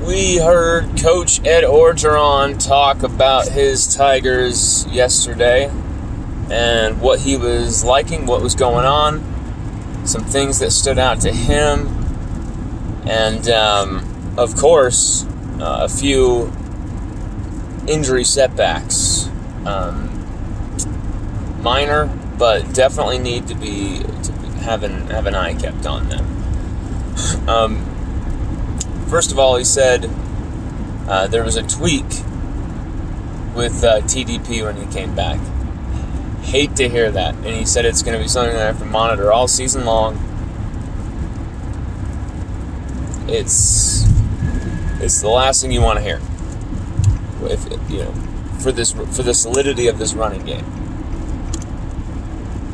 We heard Coach Ed Orgeron talk about his Tigers yesterday and what he was liking, what was going on, some things that stood out to him, and of course, a few injury setbacks. Minor, but definitely need to have an eye kept on them. First of all, he said there was a tweak with TDP when he came back. Hate to hear that. And he said it's going to be something that I have to monitor all season long. It's the last thing you want to hear. If for the solidity of this running game.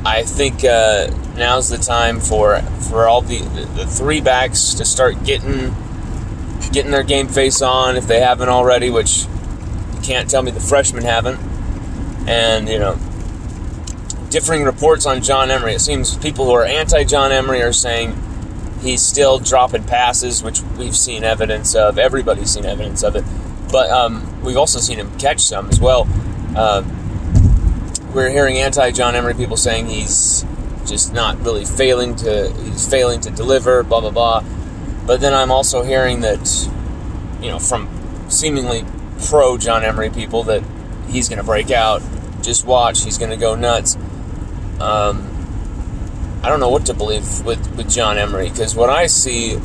I think now's the time for all the three backs to start getting their game face on if they haven't already, which you can't tell me the freshmen haven't. And, differing reports on John Emery. It seems people who are anti-John Emery are saying he's still dropping passes, which we've seen evidence of. Everybody's seen evidence of it. But we've also seen him catch some as well. We're hearing anti-John Emery people saying he's just not really failing to deliver, blah, blah, blah. But then I'm also hearing that, from seemingly pro-John Emery people that he's going to break out. Just watch, he's going to go nuts. I don't know what to believe with John Emery, because what I see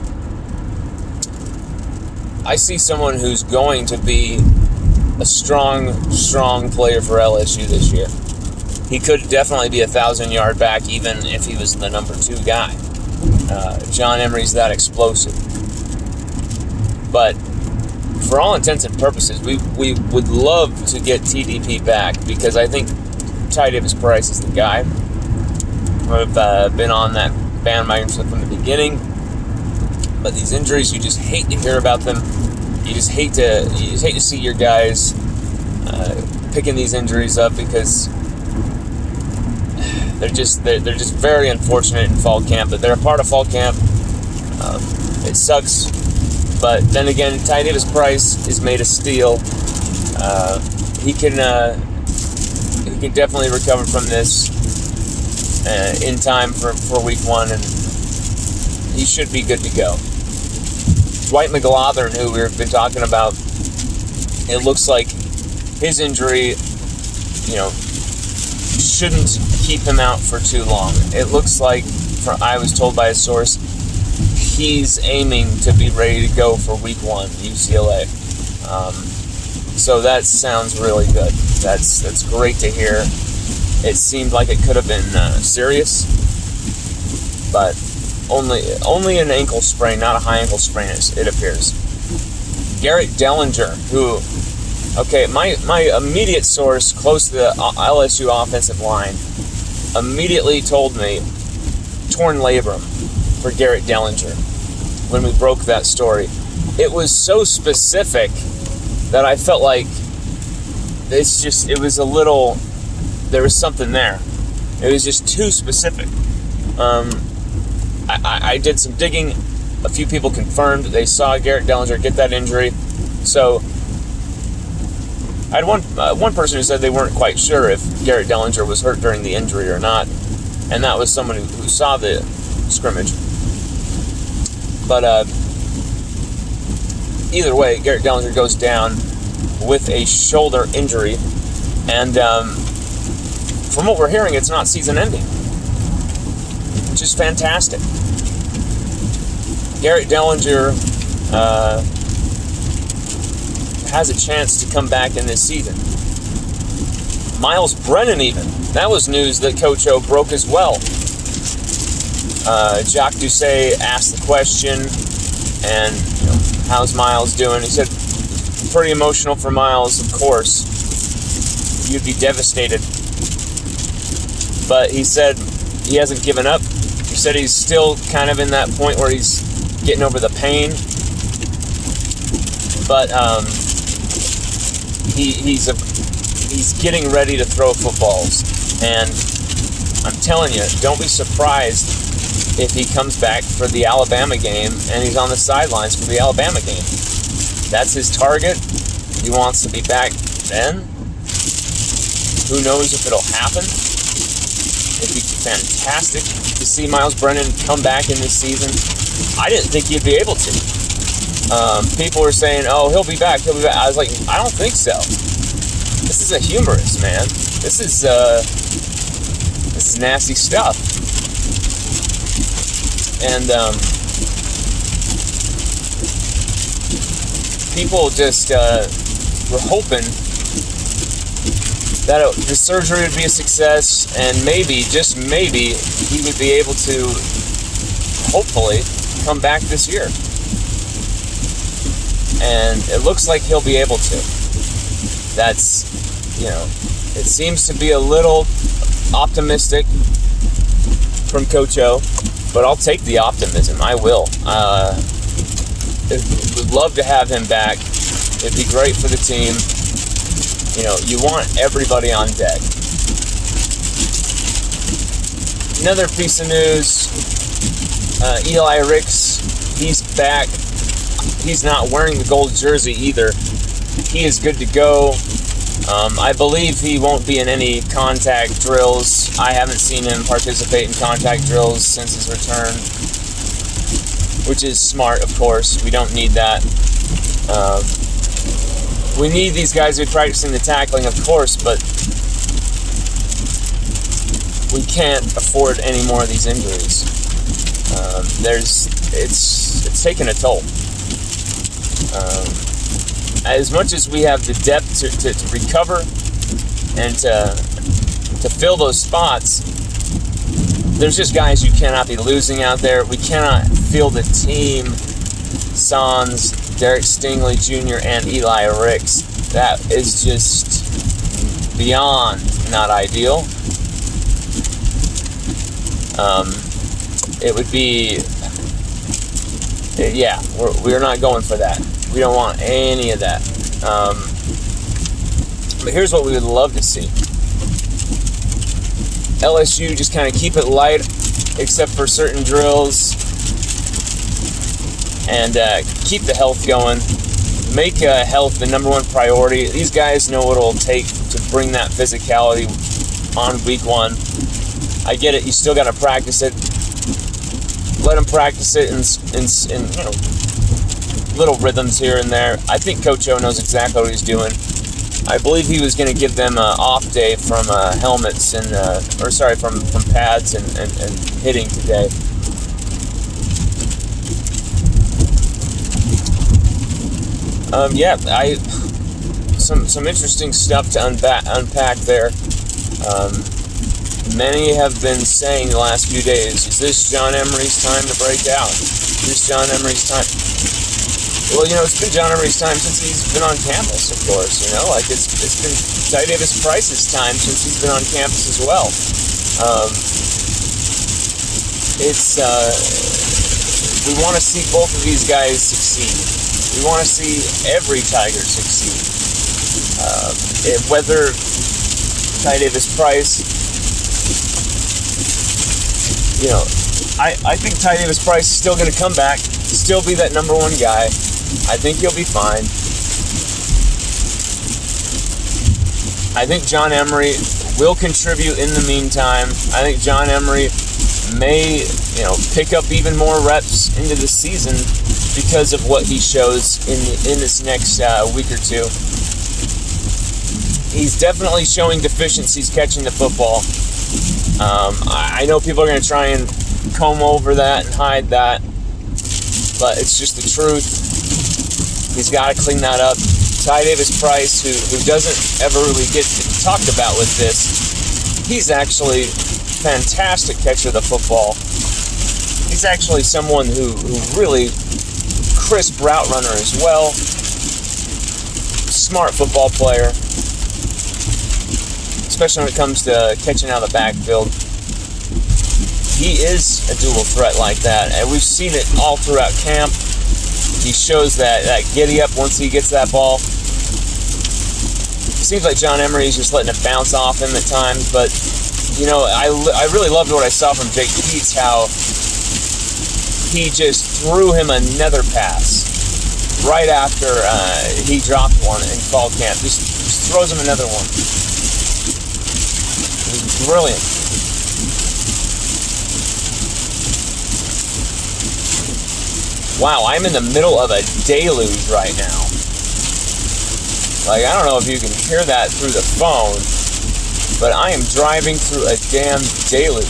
someone who's going to be a strong player for LSU this year. He could definitely be a 1,000-yard back even if he was the number 2 guy. John Emery's that explosive. But for all intents and purposes, we would love to get TDP back, because I think Ty Davis-Price is the guy. I've been on that bandwagon from the beginning. But these injuries, you just hate to hear about them. You just hate to see your guys picking these injuries up, because they're just very unfortunate in fall camp. But they're a part of fall camp. It sucks. But then again, Ty Davis-Price is made of steel. He can definitely recover from this in time for week 1, and he should be good to go. Dwight Mclaughlin, who we've been talking about, it looks like his injury, shouldn't keep him out for too long. It looks like, I was told by a source, he's aiming to be ready to go for week 1, UCLA. So that sounds really good. That's great to hear. It seemed like it could have been serious, but only an ankle sprain, not a high ankle sprain, it appears. Garrett Dellinger, who, my immediate source close to the LSU offensive line immediately told me torn labrum for Garrett Dellinger when we broke that story. It was so specific that I felt like it was a little, there was something there. It was just too specific. I did some digging. A few people confirmed that they saw Garrett Dellinger get that injury. So I had one person who said they weren't quite sure if Garrett Dellinger was hurt during the injury or not, and that was someone who saw the scrimmage. But either way, Garrett Dellinger goes down with a shoulder injury, and from what we're hearing, it's not season-ending, which is fantastic. Garrett Dellinger has a chance to come back in this season. Miles Brennan, even. That was news that Coach O broke as well. Jacques Doucet asked the question, and how's Miles doing? He said, pretty emotional for Miles, of course. You'd be devastated. But he said he hasn't given up. He said he's still kind of in that point where he's getting over the pain. But he's getting ready to throw footballs. And I'm telling you, don't be surprised if he comes back for the Alabama game and he's on the sidelines for the Alabama game. That's his target. He wants to be back then. Who knows if it'll happen. It'd be fantastic to see Miles Brennan come back in this season. I didn't think he'd be able to. People were saying, oh, he'll be back. I was like, I don't think so. This is a humorous, man. This is nasty stuff. And people just were hoping that the surgery would be a success, and maybe, just maybe, he would be able to, hopefully, come back this year. And it looks like he'll be able to. That's, it seems to be a little optimistic from Coach O, but I'll take the optimism. I will. Would love to have him back. It'd be great for the team. You want everybody on deck. Another piece of news, Eli Rix, he's back. He's not wearing the gold jersey either. He is good to go. I believe he won't be in any contact drills. I haven't seen him participate in contact drills since his return, which is smart, of course. We don't need that. We need these guys to be practicing the tackling, of course, but we can't afford any more of these injuries. It's taken a toll. As much as we have the depth to recover and to fill those spots, there's just guys you cannot be losing out there. We cannot field the team. Sans, Derek Stingley Jr., and Eli Rix. That is just beyond not ideal. It would be, we're not going for that. We don't want any of that. But here's what we would love to see. LSU just kind of keep it light, except for certain drills, and keep the health going. Make health the number one priority. These guys know what it'll take to bring that physicality on week one. I get it. You still got to practice it. Let them practice it in little rhythms here and there. I think Coach O knows exactly what he's doing. I believe he was going to give them an off day from helmets and from pads and hitting today. Some interesting stuff to unpack there. Many have been saying the last few days, is this John Emery's time to break out? Is this John Emery's time? Well, it's been John Emery's time since he's been on campus, of course. It's been Ty Davis Price's time since he's been on campus as well. We want to see both of these guys succeed. We want to see every Tiger succeed. Whether Ty Davis Price, I think Ty Davis Price is still going to come back, still be that number one guy. I think he'll be fine. I think John Emery will contribute in the meantime. I think John Emery may, pick up even more reps into the season because of what he shows in this next week or two. He's definitely showing deficiencies catching the football. I know people are going to try and comb over that and hide that, but it's just the truth. He's got to clean that up. Ty Davis Price, who doesn't ever really get talked about with this, he's actually fantastic catcher of the football. He's actually someone who really crisp route runner as well. Smart football player, especially when it comes to catching out of the backfield. He is a dual threat like that, and we've seen it all throughout camp. He shows that giddy up once he gets that ball. It seems like John Emery is just letting it bounce off him at times, but I really loved what I saw from Jake Keats, how he just threw him another pass. right after he dropped one in fall camp. Just throws him another one. It was brilliant. Wow, I'm in the middle of a deluge right now. Like, I don't know if you can hear that through the phone, but I am driving through a damn deluge.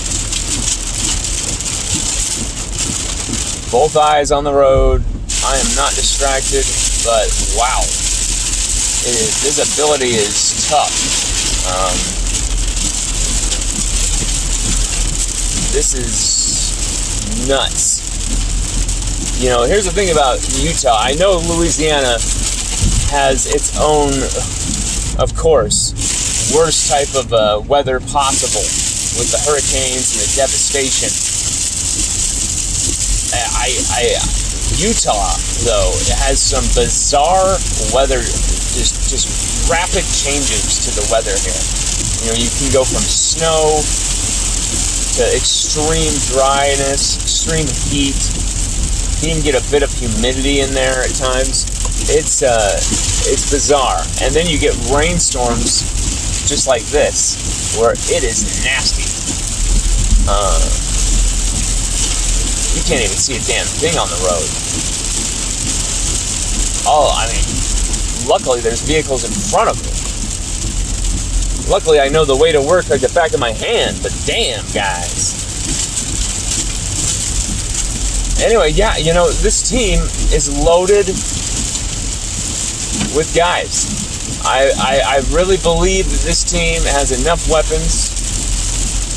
Both eyes on the road. I am not distracted, but wow. Visibility is tough. This is nuts. You know, here's the thing about Utah. I know Louisiana has its own, of course, worst type of weather possible with the hurricanes and the devastation. Utah, though, has some bizarre weather, just rapid changes to the weather here. You know, you can go from snow to extreme dryness, extreme heat. You can get a bit of humidity in there at times. It's bizarre. And then you get rainstorms just like this, where it is nasty. You can't even see a damn thing on the road. Oh, I mean, luckily there's vehicles in front of me. Luckily I know the way to work like the back of my hand, but damn, guys. Anyway, yeah, you know, this team is loaded with guys. I really believe that this team has enough weapons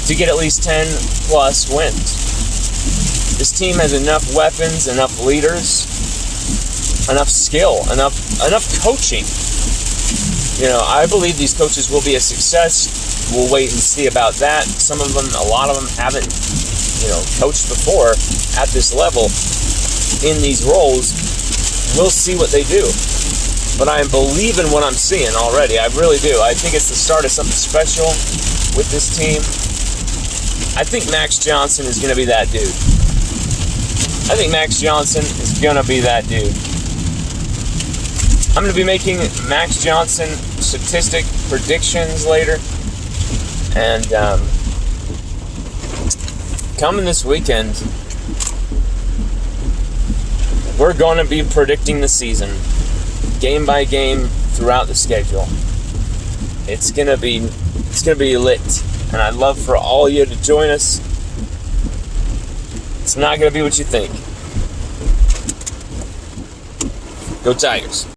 to get at least 10 plus wins. This team has enough weapons, enough leaders, enough skill, enough coaching. You know, I believe these coaches will be a success. We'll wait and see about that. Some of them, a lot of them haven't, you know, coached before at this level in these roles. We'll see what they do. But I am believing what I'm seeing already. I really do. I think it's the start of something special with this team. I think Max Johnson is going to be that dude. I think Max Johnson is going to be that dude. I'm going to be making Max Johnson statistic predictions later. And coming this weekend, we're going to be predicting the season, game by game throughout the schedule. It's gonna be lit, and I'd love for all of you to join us. It's not gonna be what you think. Go Tigers.